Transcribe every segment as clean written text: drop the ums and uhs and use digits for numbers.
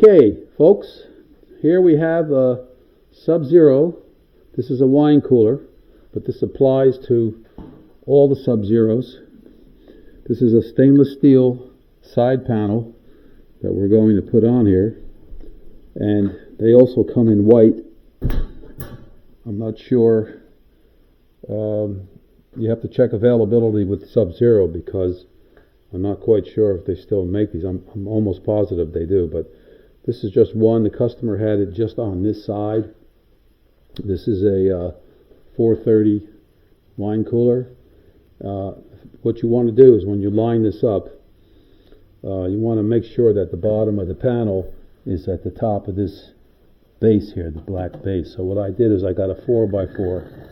Okay, folks, here we have a Sub-Zero. This is a wine cooler, but this applies to all the Sub-Zeros. This is a stainless steel side panel that we're going to put on here, and they also come in white. I'm not sure. You have to check availability with Sub-Zero because I'm not quite sure if they still make these. I'm almost positive they do, but this is just one. The customer had it just on this side. This is a 430 wine cooler. What you want to do is when you line this up, you want to make sure that the bottom of the panel is at the top of this base here, the black base. So what I did is I got a 4x4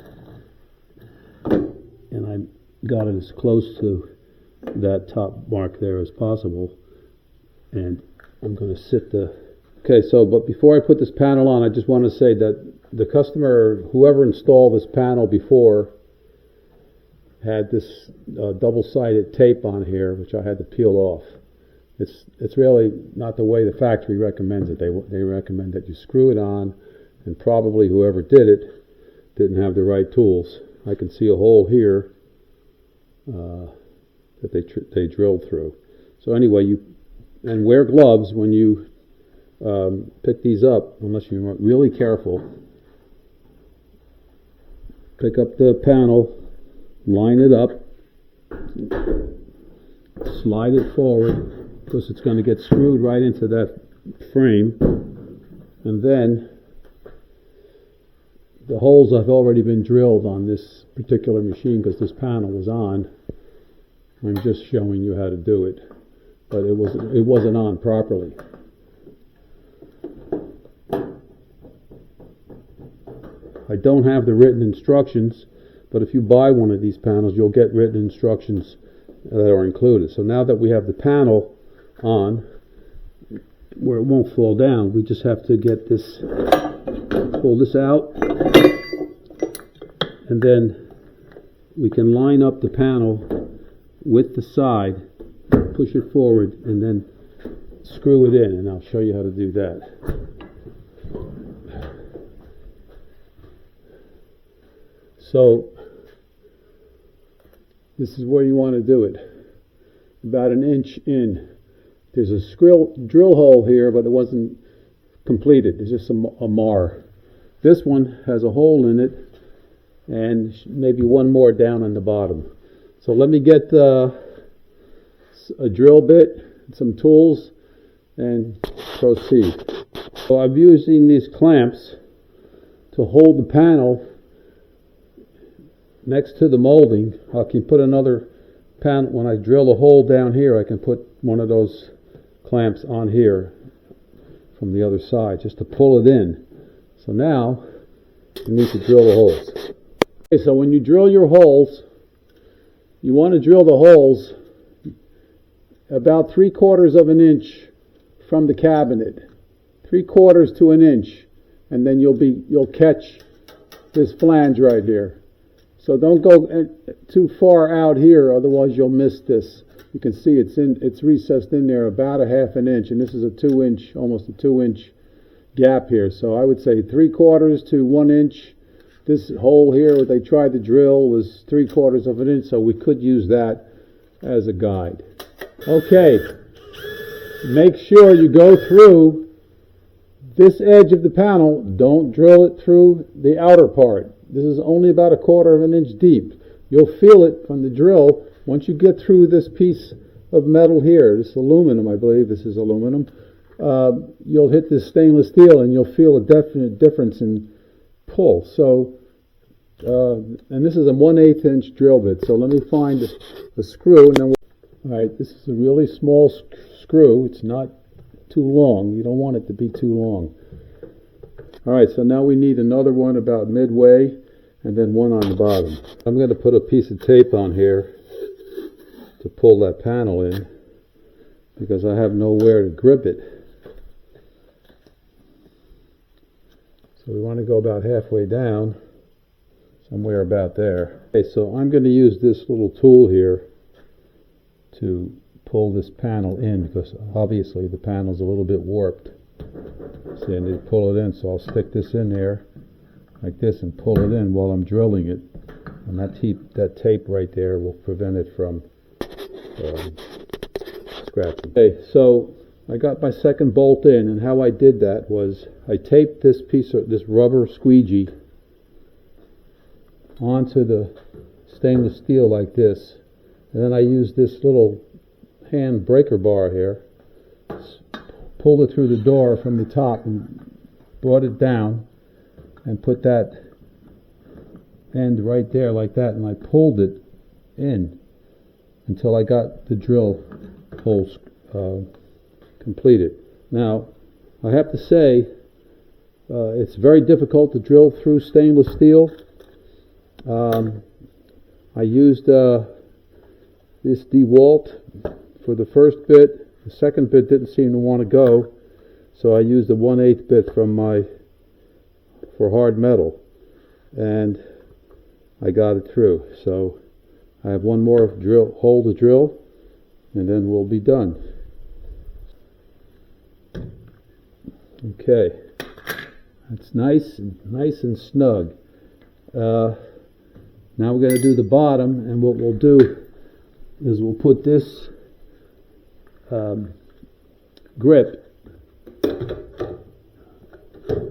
and I got it as close to that top mark there as possible, and I'm going to sit the... Okay, so but before I put this panel on, I just want to say that the customer, whoever installed this panel before, had this double-sided tape on here, which I had to peel off. It's really not the way the factory recommends it. They recommend that you screw it on, and probably whoever did it didn't have the right tools. I can see a hole here that they drilled through. So anyway, and wear gloves when you pick these up, unless you're really careful. Pick up the panel, line it up, slide it forward, because it's going to get screwed right into that frame, and then the holes have already been drilled on this particular machine because this panel was on. I'm just showing you how to do it, but it wasn't on properly. I don't have the written instructions, but if you buy one of these panels, you'll get written instructions that are included. So now that we have the panel on, where it won't fall down, we just have to get this, pull this out, and then we can line up the panel with the side, push it forward, and then screw it in, and I'll show you how to do that. So this is where you want to do it, about an inch in. There's a drill hole here, but it wasn't completed. There's just a mar. This one has a hole in it, and maybe one more down on the bottom. So let me get a drill bit, some tools, and proceed. So I'm using these clamps to hold the panel next to the molding. I can put another panel, when I drill a hole down here, I can put one of those clamps on here from the other side just to pull it in. So now you need to drill the holes. Okay, so when you drill your holes, you want to drill the holes about 3/4 of an inch from the cabinet, 3/4 to an inch, and then you'll catch this flange right here. So don't go too far out here, otherwise you'll miss this. You can see it's recessed in there about a 1/2 inch, and this is a 2-inch, almost a 2-inch gap here. So I would say 3/4 to 1 inch. This hole here, what they tried to drill, was 3/4 of an inch, so we could use that as a guide. Okay, make sure you go through this edge of the panel. Don't drill it through the outer part. This is only about 1/4 of an inch deep. You'll feel it from the drill once you get through this piece of metal here. This aluminum, I believe this is aluminum. You'll hit this stainless steel and you'll feel a definite difference in pull. So, and this is a 1/8 inch drill bit. So let me find a screw, and then alright, this is a really small screw. It's not too long. You don't want it to be too long. Alright, so now we need another one about midway, and then one on the bottom. I'm going to put a piece of tape on here to pull that panel in, because I have nowhere to grip it. So we want to go about halfway down, somewhere about there. Okay, so I'm going to use this little tool here to pull this panel in, because obviously the panel's a little bit warped. See, I need to pull it in, so I'll stick this in there like this and pull it in while I'm drilling it. And that tape right there will prevent it from scratching. Okay, so I got my second bolt in, and how I did that was I taped this this rubber squeegee onto the stainless steel like this, and then I used this little hand breaker bar here, pulled it through the door from the top and brought it down and put that end right there like that, and I pulled it in until I got the drill holes completed. Now, I have to say, it's very difficult to drill through stainless steel. I used this DeWalt for the first bit. The second bit didn't seem to want to go, so I used a 1/8 bit for hard metal, and I got it through. So I have one more hole to drill, and then we'll be done. Okay, that's nice and snug. Now we're going to do the bottom, and what we'll do is we'll put this grip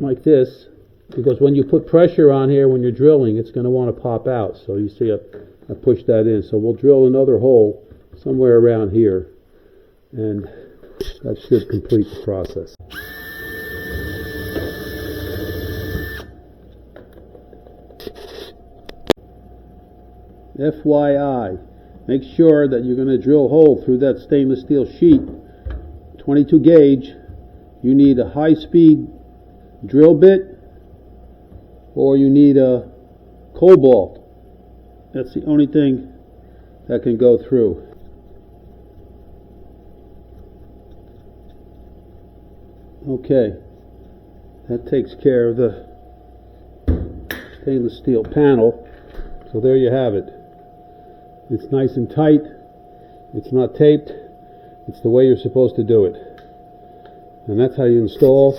like this, because when you put pressure on here when you're drilling, it's going to want to pop out. So you see I pushed that in. So we'll drill another hole somewhere around here, and that should complete the process. FYI, make sure that you're going to drill a hole through that stainless steel sheet, 22 gauge. You need a high-speed drill bit, or you need a cobalt. That's the only thing that can go through. Okay, that takes care of the stainless steel panel. So there you have it. It's nice and tight. It's not taped. It's the way you're supposed to do it. And that's how you install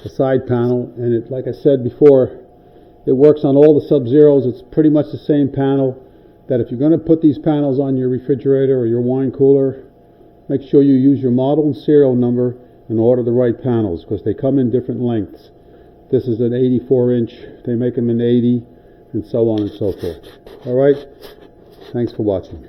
a side panel. And it, like I said before, it works on all the Sub-Zeros. It's pretty much the same panel. That if you're going to put these panels on your refrigerator or your wine cooler, make sure you use your model and serial number and order the right panels, because they come in different lengths. This is an 84-inch. They make them in 80, and so on and so forth. All right. Thanks for watching.